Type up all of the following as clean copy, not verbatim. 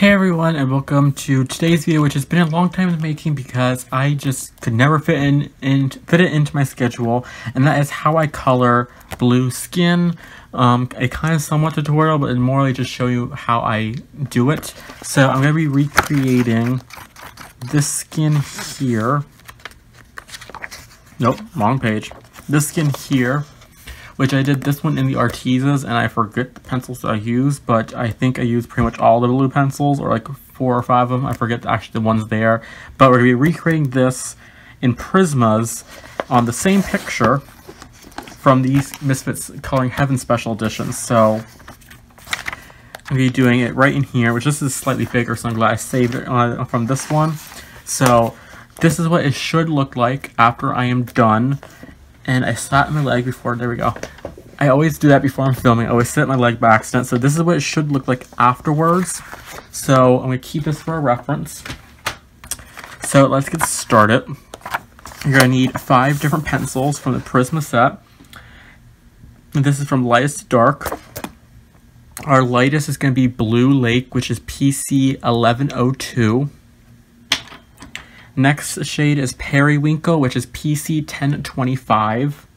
Hey everyone, and welcome to today's video, which has been a long time in the making because I just could never fit it into my schedule, and that is how I color blue skin. A kind of somewhat tutorial, but more like just show you how I do it. So I'm going to be recreating this skin here. Nope, wrong page. This skin here, which I did this one in the Artisas, and I forget the pencils that I used, but I think I used pretty much all the blue pencils, or like 4 or 5 of them. I forget actually the ones there. But we're going to be recreating this in Prismas on the same picture from these Misfits Coloring Heaven Special Editions. So I'm going to be doing it right in here, which this is slightly bigger, so I'm glad I saved it from this one. So this is what it should look like after I am done. And I sat my leg before, there we go. I always do that before I'm filming. I always sit my leg by accident. So this is what it should look like afterwards. So I'm going to keep this for a reference. So let's get started. You're going to need 5 different pencils from the Prisma set. And this is from lightest to dark. Our lightest is going to be Blue Lake, which is PC 1102. Next shade is Periwinkle, which is PC 1025.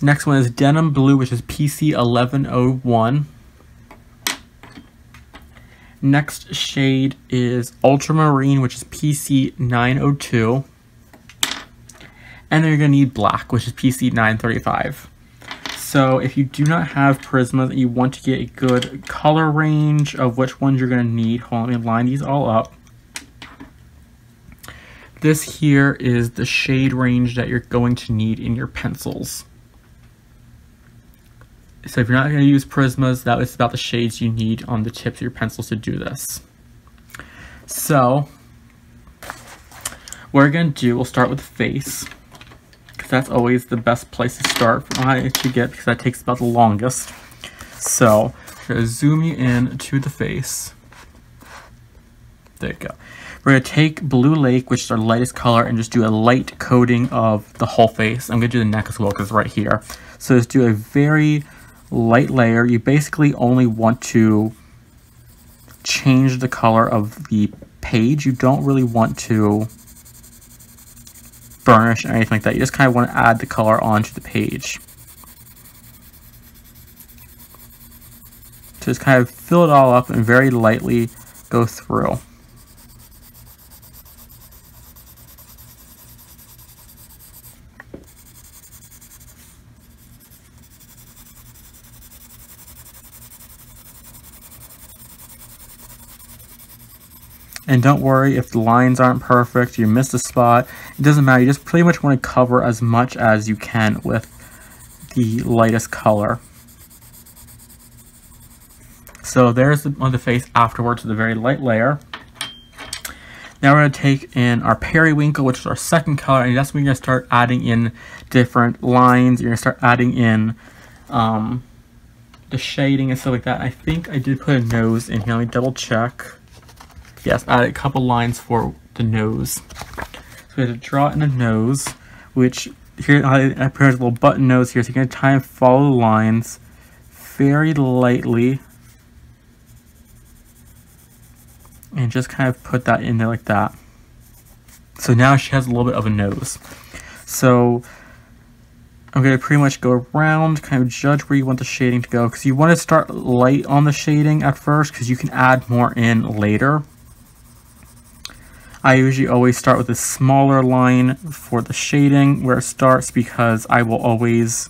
Next one is Denim Blue, which is PC 1101. Next shade is Ultramarine, which is PC 902. And then you're going to need Black, which is PC 935. So if you do not have Prismas and you want to get a good color range of which ones you're going to need, hold on, let me line these all up. This here is the shade range that you're going to need in your pencils. So if you're not going to use Prismas, that is about the shades you need on the tips of your pencils to do this. So what we're going to do, we'll start with the face. That's always the best place to start to get, because that takes about the longest. So I'm going to zoom you in to the face. There you go. We're going to take Blue Lake, which is our lightest color, and just do a light coating of the whole face. I'm going to do the neck as well because it's right here. So just do a very light layer. You basically only want to change the color of the page. You don't really want to burnish or anything like that. You just kind of want to add the color onto the page. So just kind of fill it all up and very lightly go through. And don't worry if the lines aren't perfect, you missed a spot. It doesn't matter, you just pretty much want to cover as much as you can with the lightest color. So there's on the face afterwards with a very light layer. Now we're going to take in our Periwinkle, which is our second color, and that's when you're going to start adding in different lines. You're going to start adding in the shading and stuff like that. I think I did put a nose in here. Let me double check. Yes, add a couple lines for the nose. So we have to draw in a nose, which here I put a little button nose here, so you're going to try and follow the lines very lightly. And just kind of put that in there like that. So now she has a little bit of a nose. So I'm going to pretty much go around, kind of judge where you want the shading to go, because you want to start light on the shading at first, because you can add more in later. I usually always start with a smaller line for the shading where it starts, because I will always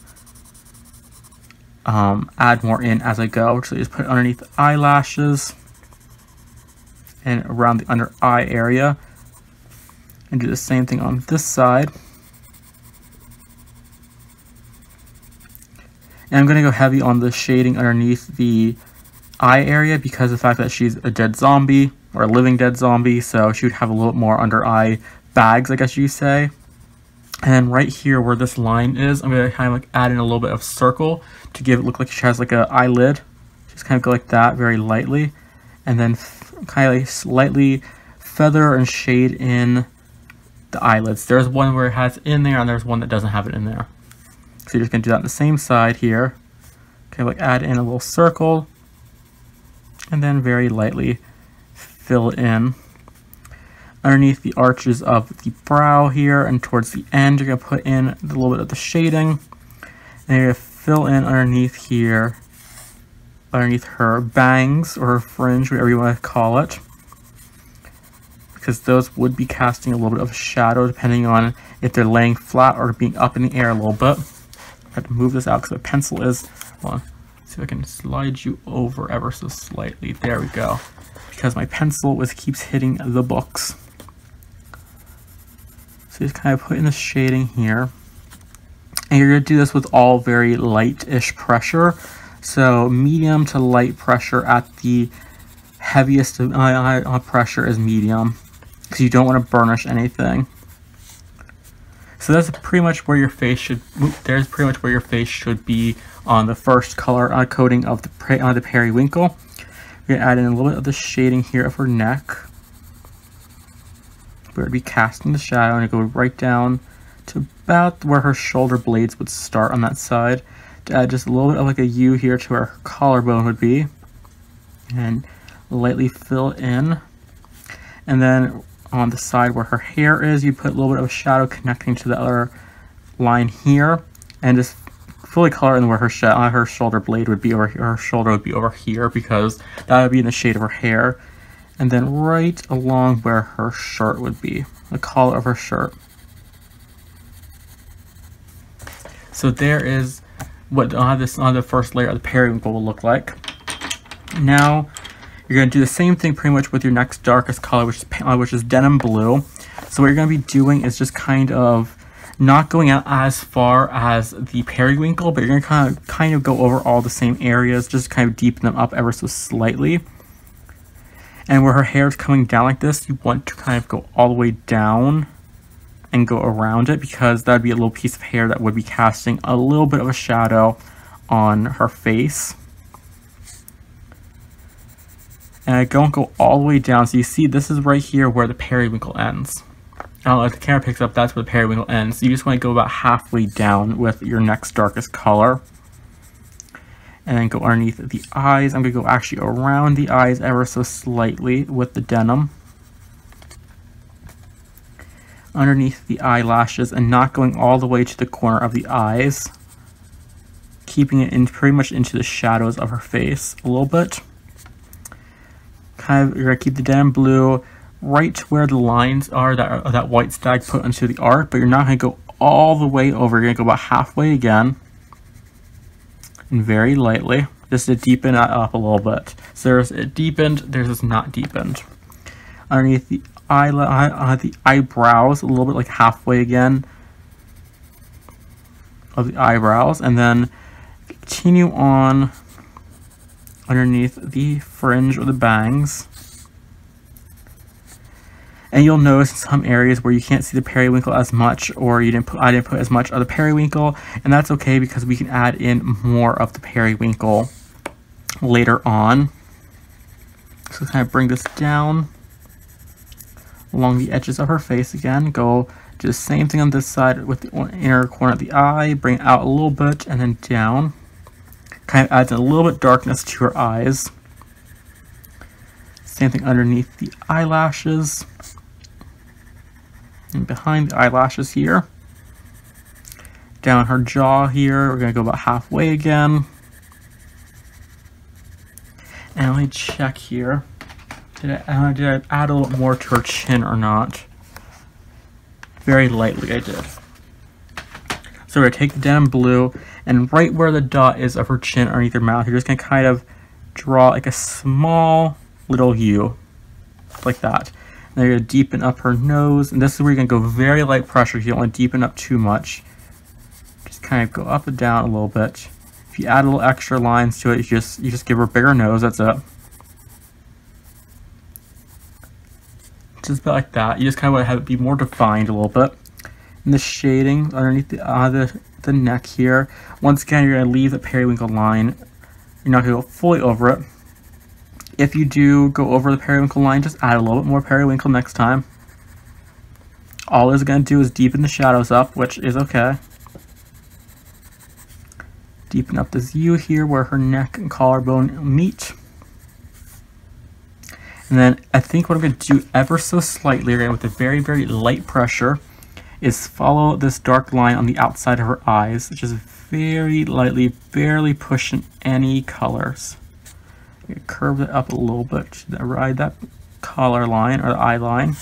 add more in as I go. So just put it underneath the eyelashes and around the under eye area, and do the same thing on this side. And I'm going to go heavy on the shading underneath the eye area because of the fact that she's a dead zombie, or a living dead zombie, so she would have a little bit more under eye bags, I guess you say. And right here where this line is, I'm going to kind of like add in a little bit of circle to give it look like she has like an eyelid. Just kind of go like that very lightly, and then kind of like slightly feather and shade in the eyelids. There's one where it has it in there, and there's one that doesn't have it in there. So you're just going to do that on the same side here. Okay, like add in a little circle And then very lightly fill in underneath the arches of the brow here, and towards the end you're going to put in a little bit of the shading, and you're going to fill in underneath here, underneath her bangs or her fringe, whatever you want to call it, because those would be casting a little bit of a shadow depending on if they're laying flat or being up in the air a little bit. I have to move this out because the pencil is, hold on, see if I can slide you over ever so slightly. There we go. Because my pencil keeps hitting the books. So just kind of put in the shading here. And you're going to do this with all very light-ish pressure. So medium to light pressure at the heaviest pressure is medium, because you don't want to burnish anything. So that's pretty much where your face should. There's pretty much where your face should be on the first color coating of the periwinkle. We're gonna add in a little bit of the shading here of her neck. We're gonna be casting the shadow and go right down to about where her shoulder blades would start on that side. To add just a little bit of like a U here to where her collarbone would be, and lightly fill in. And then on the side where her hair is, you put a little bit of a shadow connecting to the other line here, and just fully color in where her shoulder blade would be over here. Her shoulder would be over here, because that would be in the shade of her hair. And then right along where her shirt would be, the collar of her shirt. So there is what the first layer of the periwinkle will look like. Now you're going to do the same thing pretty much with your next darkest color, which is denim blue. So what you're going to be doing is just kind of not going out as far as the periwinkle, but you're going to kind of go over all the same areas, just kind of deepen them up ever so slightly. And where her hair is coming down like this, you want to kind of go all the way down and go around it, because that would be a little piece of hair that would be casting a little bit of a shadow on her face. And I don't go all the way down, so you see this is right here where the periwinkle ends. Now if the camera picks up, that's where the periwinkle ends. So you just want to go about halfway down with your next darkest color. And then go underneath the eyes. I'm going to go actually around the eyes ever so slightly with the denim. Underneath the eyelashes, and not going all the way to the corner of the eyes. Keeping it in pretty much into the shadows of her face a little bit. You're going to keep the denim blue right where the lines are that white stag put into the art, but you're not going to go all the way over. You're going to go about halfway again, and very lightly, just to deepen it up a little bit. So there's it deepened, there's this not deepened. Underneath the eyebrows, a little bit like halfway again of the eyebrows, and then continue on underneath the fringe or the bangs. And you'll notice in some areas where you can't see the periwinkle as much, or I didn't put as much of the periwinkle, and that's okay, because we can add in more of the periwinkle later on. So kind of bring this down along the edges of her face again. Go do the same thing on this side with the inner corner of the eye. Bring it out a little bit and then down. Kind of adds a little bit darkness to her eyes. Same thing underneath the eyelashes. And behind the eyelashes here. Down her jaw here, we're going to go about halfway again. And let me check here. Did I add a little more to her chin or not? Very lightly I did. So we're going to take the denim blue, and right where the dot is of her chin underneath her mouth, you're just going to kind of draw like a small little U. Like that. And then you're going to deepen up her nose, and this is where you're going to go very light pressure. You don't want to deepen up too much. Just kind of go up and down a little bit. If you add a little extra lines to it, you just give her a bigger nose, that's it. Just about like that. You just kind of want to have it be more defined a little bit. And the shading underneath the neck here. Once again, you're going to leave the periwinkle line. You're not going to go fully over it. If you do go over the periwinkle line, just add a little bit more periwinkle next time. All it's going to do is deepen the shadows up, which is okay. Deepen up this U here where her neck and collarbone meet. And then I think what I'm going to do ever so slightly, again, with a very, very light pressure, is follow this dark line on the outside of her eyes, just very lightly, barely pushing any colors. Curve it up a little bit, ride that color line or the eye line.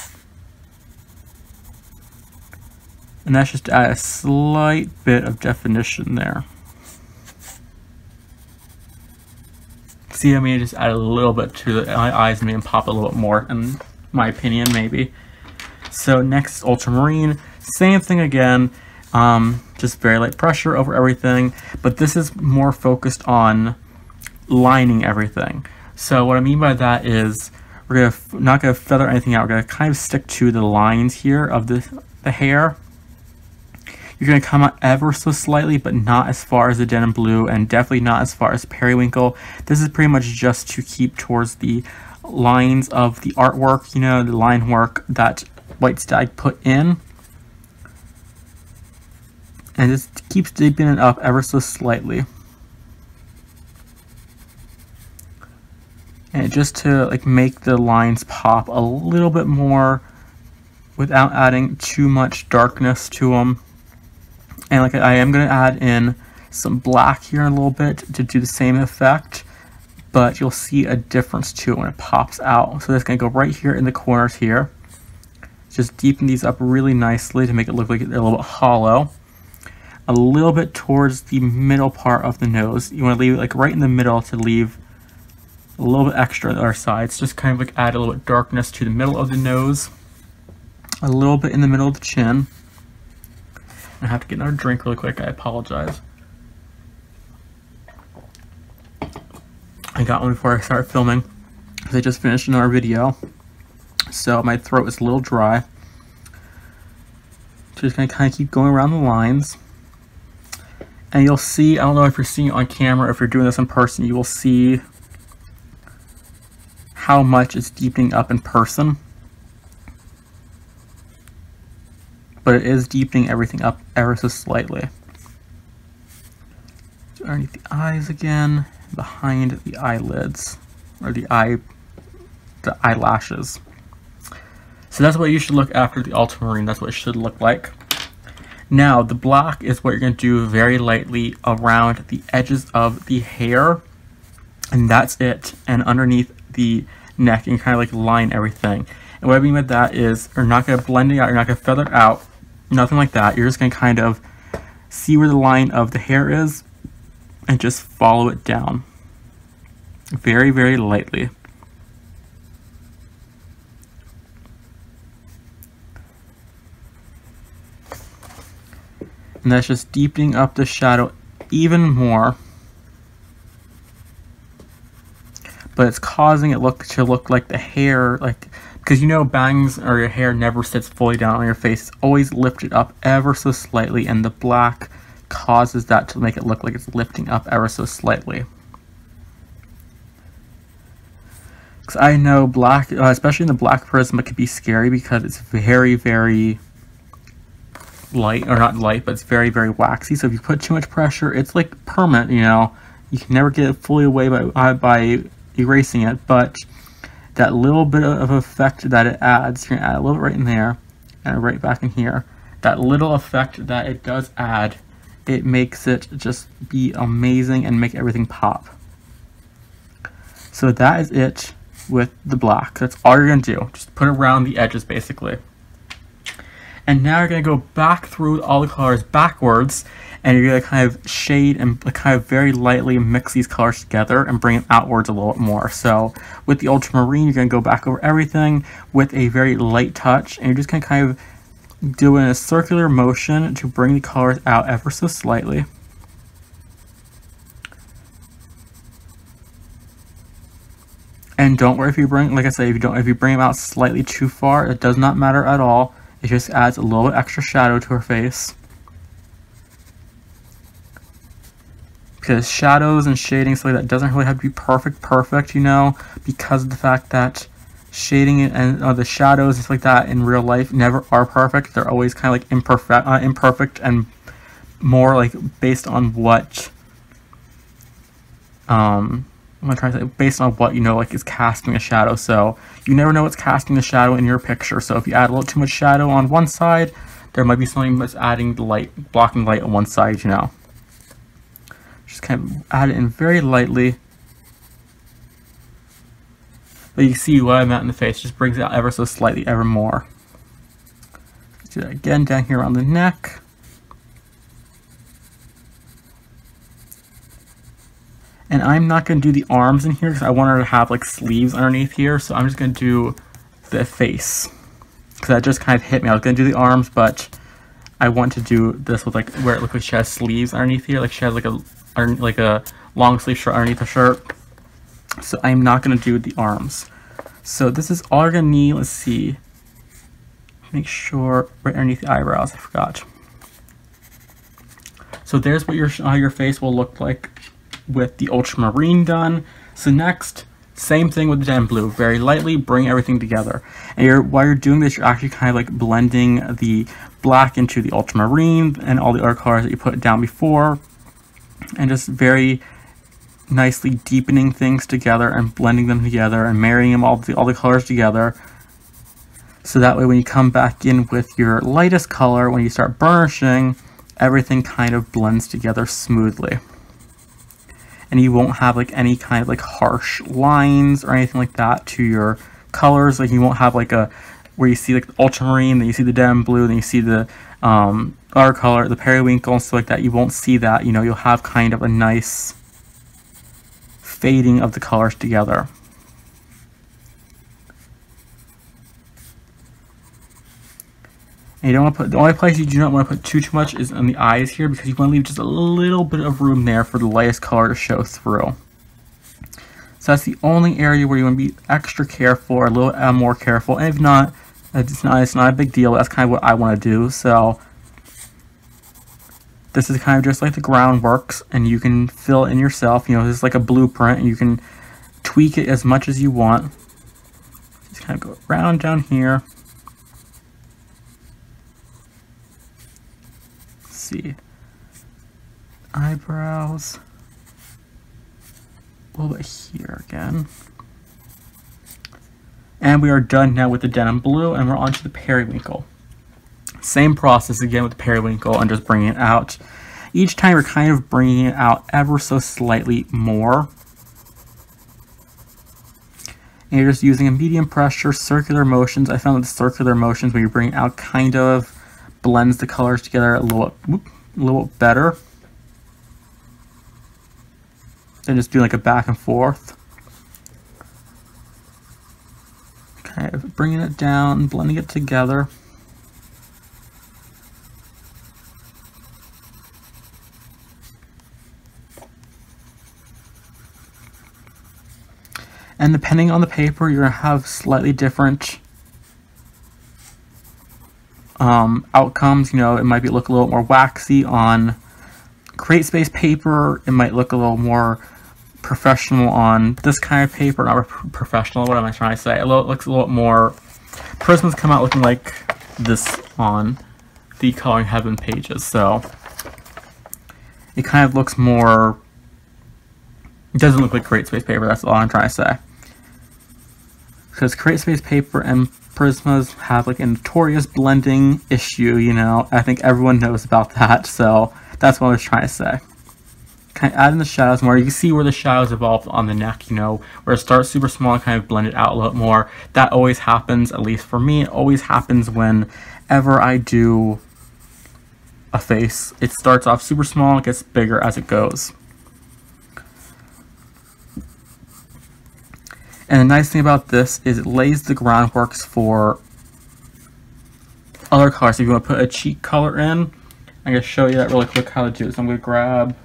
And that's just to add a slight bit of definition there. See, I mean, just add a little bit to my eyes, maybe pop a little bit more, in my opinion, maybe. So next, ultramarine, same thing again, just very light pressure over everything, but this is more focused on lining everything. So what I mean by that is we're not gonna feather anything out. We're gonna kind of stick to the lines here of the hair. You're going to come out ever so slightly, but not as far as the denim blue, and definitely not as far as periwinkle. This is pretty much just to keep towards the lines of the artwork, you know, the line work that White Stag put in. And just keeps deepening it up ever so slightly. And just to like make the lines pop a little bit more without adding too much darkness to them. And like I am going to add in some black here in a little bit to do the same effect, but you'll see a difference too when it pops out. So that's going to go right here in the corners here. Just deepen these up really nicely to make it look like they're a little bit hollow. A little bit towards the middle part of the nose. You want to leave it like right in the middle to leave a little bit extra on the other sides. Just kind of like add a little bit darkness to the middle of the nose. A little bit in the middle of the chin. I have to get another drink really quick, I apologize. I got one before I started filming, because I just finished another video, so my throat is a little dry. So just gonna kind of keep going around the lines. And you'll see, I don't know if you're seeing it on camera, if you're doing this in person, you will see how much it's deepening up in person. But it is deepening everything up ever so slightly. So underneath the eyes again, behind the eyelids, or the eyelashes. So that's what you should look after the ultramarine. That's what it should look like. Now the black is what you're going to do very lightly around the edges of the hair, and that's it. And underneath the neck, and kind of like line everything. And what I mean by that is, you're not going to blend it out, you're not going to feather it out, nothing like that. You're just going to kind of see where the line of the hair is and just follow it down very, very lightly. And that's just deepening up the shadow even more. But it's causing it to look like the hair, like, because you know bangs or your hair never sits fully down on your face. It's always lifted up ever so slightly, and the black causes that to make it look like it's lifting up ever so slightly. Because I know black, especially in the black prism, can be scary because it's very, very light, or not light, but it's very, very waxy. So if you put too much pressure, it's like permanent, you know. You can never get it fully away by erasing it, but that little bit of effect that it adds, you're going to add a little bit right in there, and right back in here. That little effect that it does add, it makes it just be amazing and make everything pop. So that is it with the black. That's all you're going to do. Just put it around the edges, basically. And now you're going to go back through all the colors backwards, and you're going to kind of shade and kind of very lightly mix these colors together and bring them outwards a little bit more. So with the ultramarine, you're going to go back over everything with a very light touch, and you're just going to kind of do a circular motion to bring the colors out ever so slightly. And don't worry if you bring, like I said, if you bring them out slightly too far, it does not matter at all. It just adds a little bit extra shadow to her face. Because shadows and shading, stuff like that, doesn't really have to be perfect, you know, because of the fact that shading and the shadows and stuff like that in real life never are perfect. They're always kind of like imperfect and more like based on what I'm gonna try to say based on what you know, like is casting a shadow. So you never know what's casting the shadow in your picture. So if you add a little too much shadow on one side, there might be something that's adding the light, blocking light on one side, you know. Just kind of add it in very lightly. But you can see what I'm at in the face, just brings it out ever so slightly, ever more. Let's do that again down here around the neck. And I'm not going to do the arms in here because I want her to have like sleeves underneath here. So I'm just going to do the face. Because that just kind of hit me. I was going to do the arms, but I want to do this with like where it looks like she has sleeves underneath here. Like she has like a long sleeve shirt underneath the shirt. So I'm not going to do the arms. So this is all you're going to need. Let's see. Make sure right underneath the eyebrows. I forgot. So there's what how your face will look like with the ultramarine done. So next, same thing with the denim blue. Very lightly bring everything together. And while you're doing this, you're actually kind of like blending the black into the ultramarine and all the other colors that you put down before. And just very nicely deepening things together and blending them together and marrying them all the colors together. So that way when you come back in with your lightest color, when you start burnishing, everything kind of blends together smoothly. And you won't have like any kind of like harsh lines or anything like that to your colors. Like you won't have like a where you see like the ultramarine, then you see the denim blue, then you see the other color, the periwinkle and stuff like that. You won't see that. You know, you'll have kind of a nice fading of the colors together. And you don't want to put, the only place you do not want to put too much is on the eyes here, because you want to leave just a little bit of room there for the lightest color to show through. So that's the only area where you want to be extra careful, or a little more careful. And if not, it's not a big deal. That's kind of what I want to do. So this is kind of just like the groundworks, and you can fill it in yourself. You know, this is like a blueprint, and you can tweak it as much as you want. Just kind of go around down here. See, eyebrows, a little bit here again, and we are done now with the denim blue, and we're on to the periwinkle. Same process again with the periwinkle, and just bringing it out. Each time we're kind of bringing it out ever so slightly more, and you're just using a medium pressure, circular motions. I found that the circular motions when you bring it out kind of blends the colors together a little better than just doing like a back and forth. Kind of bringing it down, blending it together. And depending on the paper, you're going to have slightly different outcomes. You know, it might look a little more waxy on Create Space paper. It might look a little more professional on this kind of paper. Not professional, what am I trying to say? It looks a little more, Prismas come out looking like this on the Coloring Heaven pages. So it kind of looks more, it doesn't look like Create Space paper, that's all I'm trying to say. Because Create Space paper and Prismas have like a notorious blending issue, you know. I think everyone knows about that, so that's what I was trying to say. Kind of add in the shadows more. You can see where the shadows evolve on the neck, you know, where it starts super small and kind of blend it out a little more. That always happens, at least for me, it always happens whenever I do a face. It starts off super small, it gets bigger as it goes. And the nice thing about this is it lays the groundworks for other colors. If you want to put a cheek color in, I'm going to show you that really quick how to do it. So I'm going to grab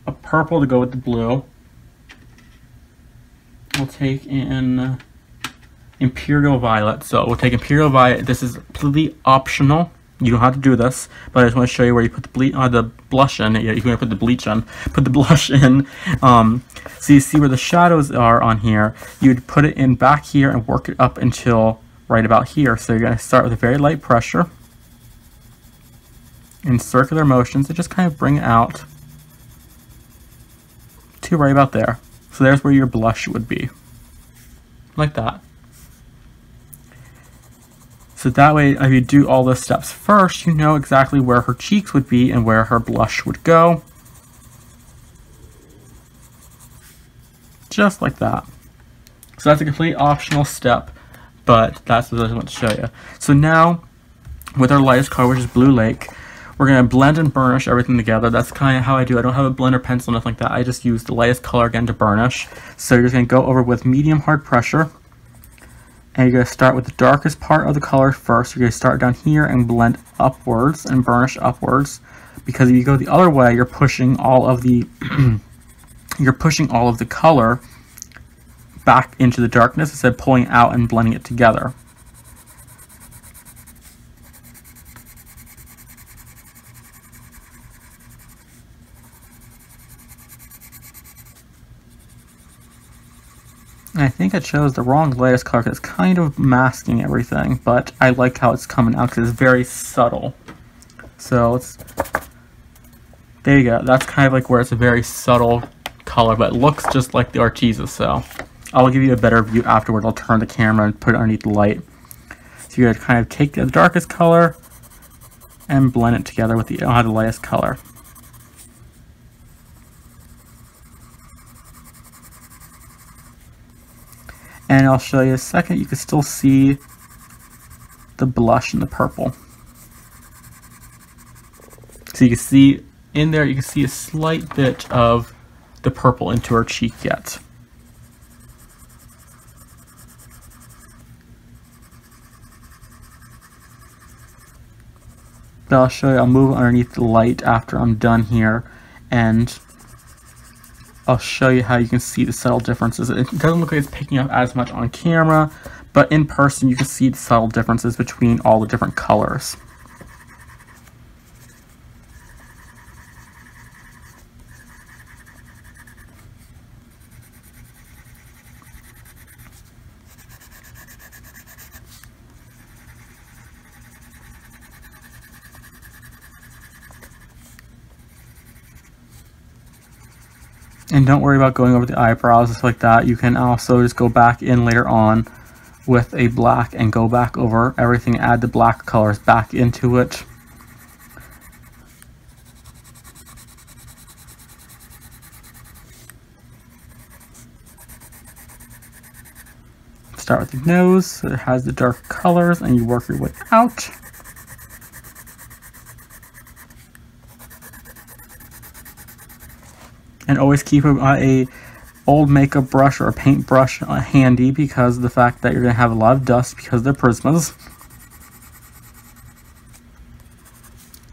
a purple to go with the blue. We'll take in Imperial Violet. So we'll take Imperial Violet. This is completely optional. You don't have to do this, but I just want to show you where you put the blush in. Yeah, you can put the bleach in. Put the blush in. So you see where the shadows are on here. You'd put it in back here and work it up until right about here. So you're going to start with a very light pressure in circular motions to just kind of bring it out to right about there. So there's where your blush would be. Like that. So that way, if you do all the steps first, you know exactly where her cheeks would be and where her blush would go. Just like that. So that's a complete optional step, but that's what I want to show you. So now, with our lightest color, which is Blue Lake, we're going to blend and burnish everything together. That's kind of how I do it. I don't have a blender pencil, nothing like that. I just use the lightest color again to burnish. So you're just going to go over with medium hard pressure. And you're going to start with the darkest part of the color first. You're going to start down here and blend upwards and burnish upwards. Because if you go the other way, you're pushing all of the color back into the darkness instead of pulling it out and blending it together. I think I chose the wrong lightest color because it's kind of masking everything, but I like how it's coming out because it's very subtle. So there you go. That's kind of like where it's a very subtle color, but it looks just like the Arteza. So I'll give you a better view afterward. I'll turn the camera and put it underneath the light. So you're going to kind of take the darkest color and blend it together with the lightest color. And I'll show you in a second. You can still see the blush and the purple. So you can see in there, you can see a slight bit of the purple into her cheek yet. But I'll show you, I'll move underneath the light after I'm done here, and I'll show you how you can see the subtle differences. It doesn't look like it's picking up as much on camera, but in person you can see the subtle differences between all the different colors. And don't worry about going over the eyebrows, just like that. You can also just go back in later on with a black and go back over everything, add the black colors back into it. Start with the nose, so it has the dark colors, and you work your way out. And always keep a old makeup brush or a paint brush handy because of the fact that you're going to have a lot of dust because they're prismas.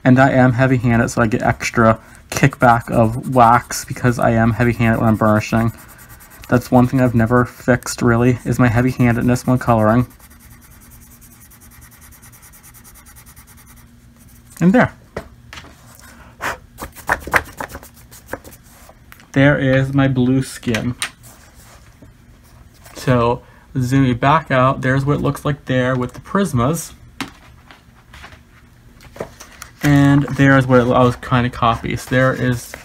And I am heavy-handed, so I get extra kickback of wax because I am heavy-handed when I'm burnishing. That's one thing I've never fixed, really, is my heavy-handedness when coloring. And there. There is my blue skin. So, zooming back out, there's what it looks like there with the prismas. And there's what I was kind of copying. So there is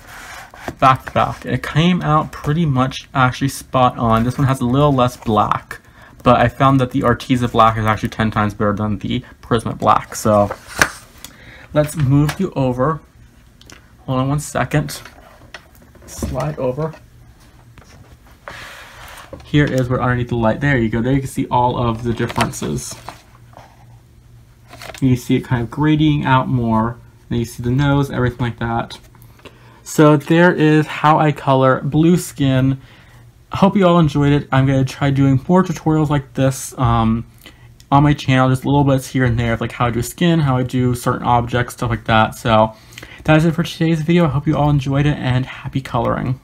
back to back. It came out pretty much actually spot on. This one has a little less black, but I found that the Arteza black is actually 10 times better than the Prisma black. So, let's move you over. Hold on one second. Slide over. Here is where underneath the light. There you go. There you can see all of the differences. You see it kind of grading out more. Then you see the nose, everything like that. So there is how I color blue skin. I hope you all enjoyed it. I'm going to try doing more tutorials like this on my channel. Just little bits here and there of like how I do skin, how I do certain objects, stuff like that. So that is it for today's video. I hope you all enjoyed it and happy coloring.